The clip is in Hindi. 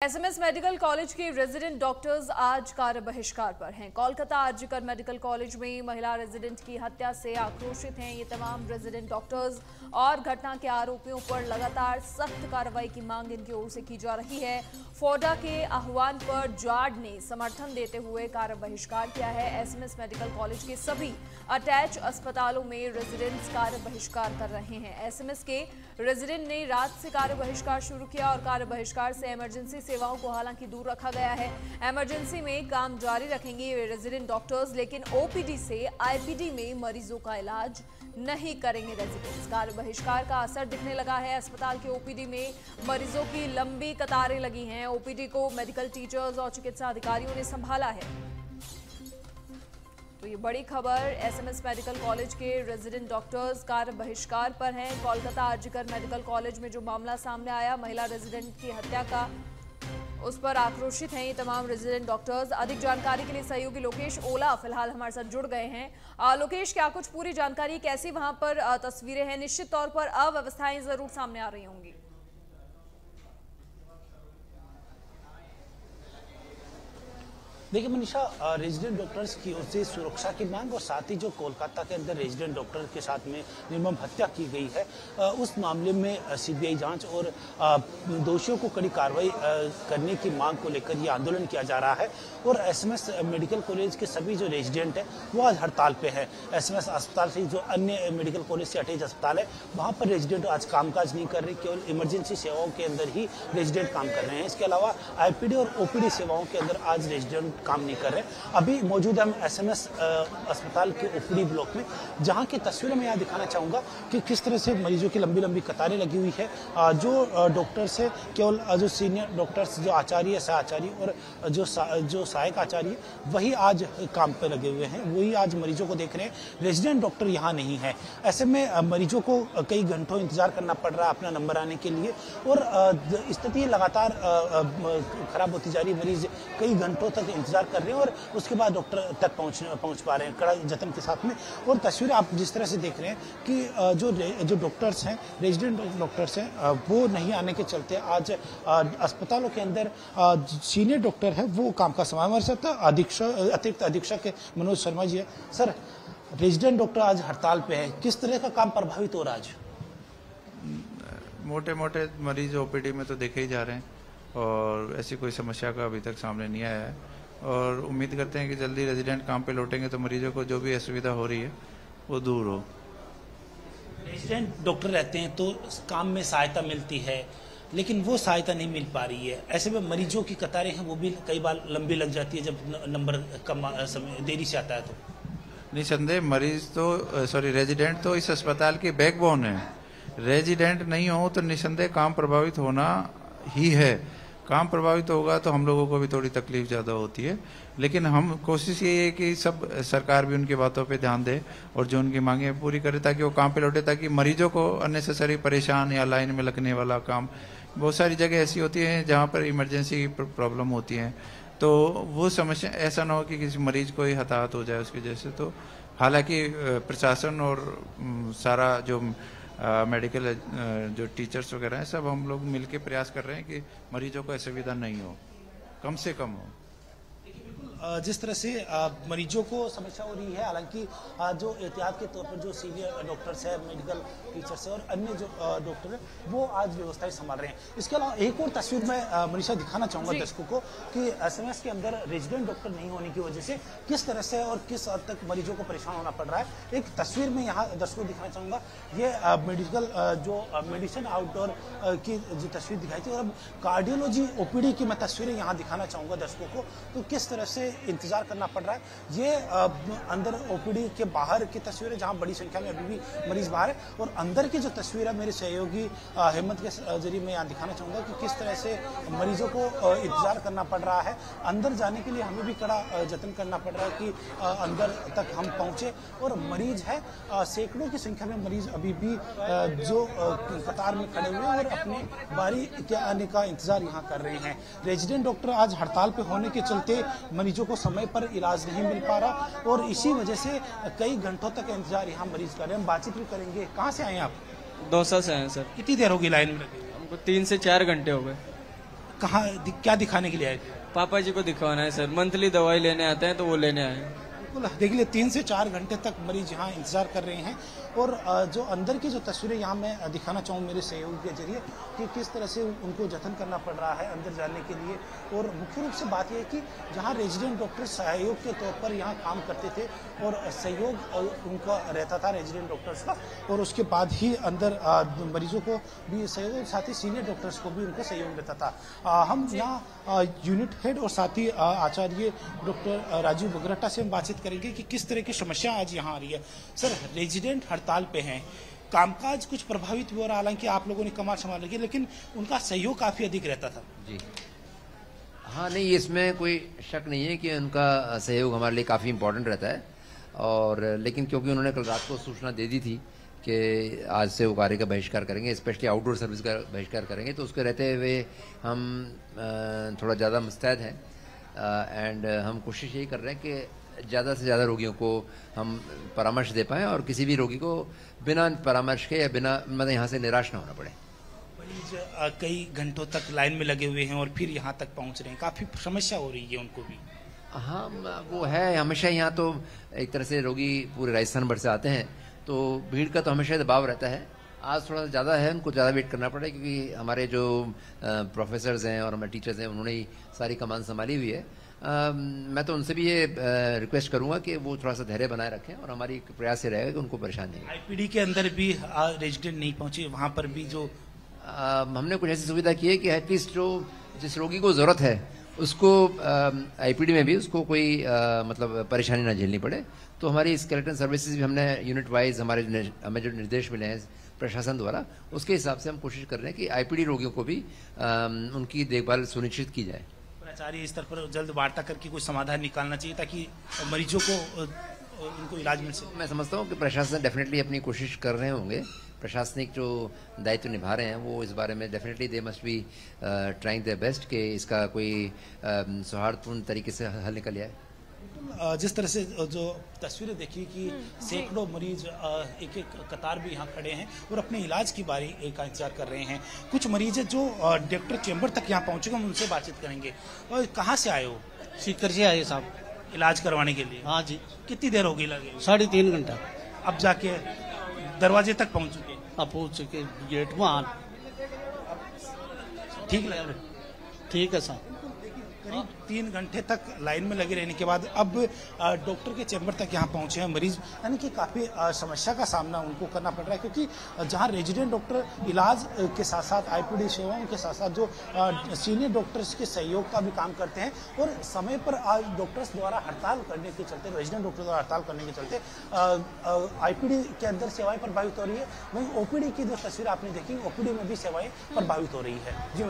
एसएमएस मेडिकल कॉलेज के रेजिडेंट डॉक्टर्स आज कार्य बहिष्कार पर हैं। कोलकाता आरजीकर मेडिकल कॉलेज में महिला रेजिडेंट की हत्या से आक्रोशित हैं ये तमाम रेजिडेंट डॉक्टर्स और घटना के आरोपियों पर लगातार सख्त कार्रवाई की मांग इनकी ओर से की जा रही है। फोडा के आह्वान पर जाड ने समर्थन देते हुए कार्य बहिष्कार किया है। एसएमएस मेडिकल कॉलेज के सभी अटैच अस्पतालों में रेजिडेंट्स कार्य बहिष्कार कर रहे हैं। एसएमएस के रेजिडेंट ने रात से कार्य बहिष्कार शुरू किया और कार्य बहिष्कार से इमरजेंसी सेवाओं को हालांकि दूर रखा गया है। इमरजेंसी में काम जारी रखेंगे ये रेजिडेंट डॉक्टर्स, लेकिन ओपीडी से आईपीडी में मरीजों का इलाज नहीं करेंगे रेजिडेंट्स। कार्य बहिष्कार का असर दिखने लगा है। अस्पताल के ओपीडी में मरीजों की लंबी कतारें लगी हैं। ओपीडी को मेडिकल टीचर्स और चिकित्सा अधिकारियों ने संभाला है। तो ये बड़ी खबर, एसएमएस मेडिकल कॉलेज के रेजिडेंट डॉक्टर्स कार्य बहिष्कार पर हैं। कोलकाता आरजीकर मेडिकल कॉलेज में जो मामला सामने आया महिला रेजिडेंट की हत्या का, उस पर आक्रोशित हैं ये तमाम रेजिडेंट डॉक्टर्स। अधिक जानकारी के लिए सहयोगी लोकेश ओला फिलहाल हमारे साथ जुड़ गए हैं। लोकेश, क्या कुछ पूरी जानकारी, कैसी वहां पर तस्वीरें हैं? निश्चित तौर पर अव्यवस्थाएं जरूर सामने आ रही होंगी। देखिए मनीषा, रेजिडेंट डॉक्टर्स की ओर से सुरक्षा की मांग और साथ ही जो कोलकाता के अंदर रेजिडेंट डॉक्टर के साथ में निर्मम हत्या की गई है, उस मामले में सीबीआई जांच और दोषियों को कड़ी कार्रवाई करने की मांग को लेकर ये आंदोलन किया जा रहा है। और एसएमएस मेडिकल कॉलेज के सभी जो रेजिडेंट हैं वो आज हड़ताल पे है। एसएमएस अस्पताल से जो अन्य मेडिकल कॉलेज से अटैच अस्पताल है वहाँ पर रेजिडेंट आज कामकाज नहीं कर रहे, केवल इमरजेंसी सेवाओं के अंदर ही रेजिडेंट काम कर रहे हैं। इसके अलावा आईपीडी और ओपीडी सेवाओं के अंदर आज रेजिडेंट काम नहीं कर रहे। अभी मौजूद हम एसएमएस अस्पताल के ओपीडी ब्लॉक में, जहां की तस्वीरें मैं यहाँ दिखाना चाहूंगा कि किस तरह से मरीजों की लंबी लंबी कतारें लगी हुई है। जो डॉक्टर्स है, केवल जो सीनियर डॉक्टर्स, जो आचार्य, सहआचार्य और जो सहायक आचार्य, वही आज काम पे लगे हुए हैं, वही आज मरीजों को देख रहे हैं। रेजिडेंट डॉक्टर यहाँ नहीं है। ऐसे में मरीजों को कई घंटों इंतजार करना पड़ रहा है अपना नंबर आने के लिए और स्थिति लगातार खराब होती जा रही है। मरीज कई घंटों तक इंतजार कर रहे हैं और उसके बाद डॉक्टर तक पहुंच पा रहे हैं कड़ा जतन के साथ में। और तस्वीरें आप जिस तरह से देख रहे हैं कि जो डॉक्टर्स हैं, रेजिडेंट डॉक्टर्स हैं, वो नहीं आने के चलते आज अस्पतालों के अंदर सीनियर डॉक्टर है वो काम का समय। हमारे साथ अतिरिक्त अधीक्षक मनोज शर्मा जी है। सर, रेजिडेंट डॉक्टर आज हड़ताल पे है, किस तरह का काम प्रभावित हो रहा है आज? मोटे मोटे मरीज ओपीडी में तो देखे ही जा रहे हैं और ऐसी कोई समस्या का अभी तक सामने नहीं आया है और उम्मीद करते हैं कि जल्दी रेजिडेंट काम पे लौटेंगे तो मरीजों को जो भी असुविधा हो रही है वो दूर हो। रेजिडेंट डॉक्टर रहते हैं तो काम में सहायता मिलती है, लेकिन वो सहायता नहीं मिल पा रही है। ऐसे में मरीजों की कतारें हैं वो भी कई बार लंबी लग जाती है जब नंबर कम समय देरी से आता है तो। निसंदेह मरीज तो रेजिडेंट तो इस अस्पताल की बैकबोन है। रेजिडेंट नहीं हो तो निसंदेह काम प्रभावित होना ही है। काम प्रभावित होगा तो हम लोगों को भी थोड़ी तकलीफ ज़्यादा होती है, लेकिन हम कोशिश ये है कि सब सरकार भी उनकी बातों पे ध्यान दे और जो उनकी मांगे पूरी करे ताकि वो काम पे लौटे, ताकि मरीजों को अननेसेसरी परेशान या लाइन में लगने वाला काम, बहुत सारी जगह ऐसी होती है जहाँ पर इमरजेंसी की प्रॉब्लम होती है, तो वो समस्या ऐसा ना हो कि किसी मरीज को ही हताहत हो जाए उसकी वजह से। तो हालांकि प्रशासन और सारा जो मेडिकल जो टीचर्स वगैरह हैं, सब हम लोग मिलके प्रयास कर रहे हैं कि मरीजों को असुविधा नहीं हो, कम से कम हो। जिस तरह से मरीजों को समस्या हो रही है, हालांकि जो एहतियात के तौर पर जो सीनियर डॉक्टर्स है, मेडिकल टीचर्स है और अन्य जो डॉक्टर है वो आज व्यवस्थाएं संभाल रहे हैं। इसके अलावा एक और तस्वीर मैं मनीषा दिखाना चाहूंगा दर्शकों को कि एसएमएस के अंदर रेजिडेंट डॉक्टर नहीं होने की वजह से किस तरह से और किस हद तक मरीजों को परेशान होना पड़ रहा है। एक तस्वीर में यहाँ दर्शकों को दिखाना चाहूंगा, ये मेडिकल जो मेडिसिन आउटडोर की जो तस्वीर दिखाई थी, और अब कार्डियोलॉजी ओपीडी की मैं तस्वीरें यहाँ दिखाना चाहूंगा दर्शकों को, तो किस तरह से इंतजार करना पड़ रहा है। ये अंदर ओपीडी के बाहर की तस्वीर है जहां बड़ी संख्या में अभी भी मरीज बाहर है, और अंदर की जो तस्वीर है मेरे सहयोगी हेमंत के जरिए मैं यहाँ दिखाना चाहूंगा कि किस तरह से मरीजों को इंतजार करना पड़ रहा है। अंदर जाने के लिए हमें भी कड़ा जतन करना पड़ रहा है कि अंदर तक हम पहुंचे, और मरीज है सैकड़ों की संख्या में मरीज अभी भी जो कतार में खड़े हुए हैं और अपने बारी के आने का इंतजार यहाँ कर रहे हैं। रेजिडेंट डॉक्टर आज हड़ताल पे होने के चलते मरीजों को समय पर इलाज नहीं मिल पा रहा और इसी वजह से कई घंटों तक इंतजार यहाँ मरीज कर रहे हैं। हम बातचीत भी करेंगे। कहाँ से आए आप? दौसा से आए सर। कितनी देर होगी लाइन में लगे? हमको 3 से 4 घंटे हो गए। कहाँ क्या दिखाने के लिए आए थे? पापा जी को दिखवाना है सर, मंथली दवाई लेने आते हैं तो वो लेने आए हैं। बिल्कुल, देख लिए 3 से 4 घंटे तक मरीज यहाँ इंतजार कर रहे हैं और जो अंदर की जो तस्वीरें यहाँ मैं दिखाना चाहूँ मेरे सहयोग के जरिए कि किस तरह से उनको जतन करना पड़ रहा है अंदर जाने के लिए। और मुख्य रूप से बात यह है कि जहाँ रेजिडेंट डॉक्टर सहयोग के तौर पर यहाँ काम करते थे और सहयोग उनका रहता था रेजिडेंट डॉक्टर्स का, और उसके बाद ही अंदर मरीजों को भी सहयोग, साथ ही सीनियर डॉक्टर्स को भी उनको सहयोग रहता था। हम यहाँ यूनिट हेड और साथ ही आचार्य डॉक्टर राजीव बगराटा से हम बातचीत करेंगे कि किस तरह की समस्या आज यहाँ आ रही है। सर, रेजिडेंट हड़ताल पे हैं, कामकाज कुछ प्रभावित हुआ, हालांकि आप लोगों ने कमाल संभाल रखी, लेकिन उनका सहयोग काफी अधिक रहता था। जी हाँ, नहीं इसमें कोई शक नहीं है कि उनका सहयोग हमारे लिए काफ़ी इम्पोर्टेंट रहता है। और लेकिन क्योंकि उन्होंने कल रात को सूचना दे दी थी कि आज से वो कार्य का बहिष्कार करेंगे, स्पेशली आउटडोर सर्विस का बहिष्कार करेंगे, तो उसके रहते हुए हम थोड़ा ज़्यादा मुस्तैद हैं एंड हम कोशिश यही कर रहे हैं कि ज़्यादा से ज़्यादा रोगियों को हम परामर्श दे पाएँ और किसी भी रोगी को बिना परामर्श के या बिना मतलब यहाँ से निराश ना होना पड़े। मरीज कई घंटों तक लाइन में लगे हुए हैं और फिर यहाँ तक पहुँच रहे हैं, काफ़ी समस्या हो रही है उनको भी। हाँ, वो है हमेशा यहाँ तो एक तरह से रोगी पूरे राजस्थान भर से आते हैं, तो भीड़ का तो हमेशा दबाव रहता है। आज थोड़ा ज़्यादा है, उनको ज़्यादा वेट करना पड़ेगा क्योंकि हमारे जो प्रोफेसर्स हैं और हमारे टीचर्स हैं उन्होंने ही सारी कमान संभाली हुई है। मैं तो उनसे भी ये रिक्वेस्ट करूंगा कि वो थोड़ा सा धैर्य बनाए रखें और हमारी प्रयास ये रहेगा कि उनको परेशान नहीं। आईपीडी के अंदर भी रेजिडेंट नहीं पहुंचे, वहाँ पर भी जो हमने कुछ ऐसी सुविधा की है कि एटलीस्ट जो जिस रोगी को ज़रूरत है उसको आईपीडी में भी उसको कोई मतलब परेशानी ना झेलनी पड़े। तो हमारी स्केलेटन सर्विसेज भी हमने यूनिट वाइज हमें जो निर्देश मिले हैं प्रशासन द्वारा, उसके हिसाब से हम कोशिश कर रहे हैं कि आईपीडी रोगियों को भी उनकी देखभाल सुनिश्चित की जाए। प्राचार्य स्तर पर जल्द वार्ता करके कोई समाधान निकालना चाहिए ताकि मरीजों को उनको इलाज मिल सके। मैं समझता हूँ कि प्रशासन डेफिनेटली अपनी कोशिश कर रहे होंगे, प्रशासनिक जो दायित्व निभा रहे हैं वो इस बारे में definitely they must be trying their best कि इसका कोई सौहार्दपूर्ण तरीके से हल निकल आए। जिस तरह से जो तस्वीरें देखी कि सैकड़ों मरीज एक एक कतार भी यहाँ खड़े हैं और अपने इलाज की बारी का इंतजार कर रहे हैं। कुछ मरीज जो डॉक्टर चैम्बर तक यहाँ पहुँचे, हम उनसे बातचीत करेंगे। और कहाँ से आए हो? सीकर से आए साहब, इलाज करवाने के लिए। हाँ जी। कितनी देर हो गई लगे? 3.5 घंटा। अब जाके दरवाजे तक पहुँच चुके? अब पहुँच चुके गेट में। ठीक लग रहा है? ठीक है साहब। करीब 3 घंटे तक लाइन में लगे रहने के बाद अब डॉक्टर के चैम्बर तक यहाँ पहुँचे हैं मरीज, यानी कि काफ़ी समस्या का सामना उनको करना पड़ रहा है क्योंकि जहाँ रेजिडेंट डॉक्टर इलाज के साथ साथ आईपीडी सेवाओं के साथ साथ जो सीनियर डॉक्टर्स के सहयोग का भी काम करते हैं और समय पर डॉक्टर्स द्वारा हड़ताल करने के चलते, रेजिडेंट डॉक्टर द्वारा हड़ताल करने के चलते आईपीडी के अंदर सेवाएँ प्रभावित हो रही है। वहीं ओपीडी की जो तस्वीर आपने देखी, ओपीडी में भी सेवाएँ प्रभावित हो रही है। जी।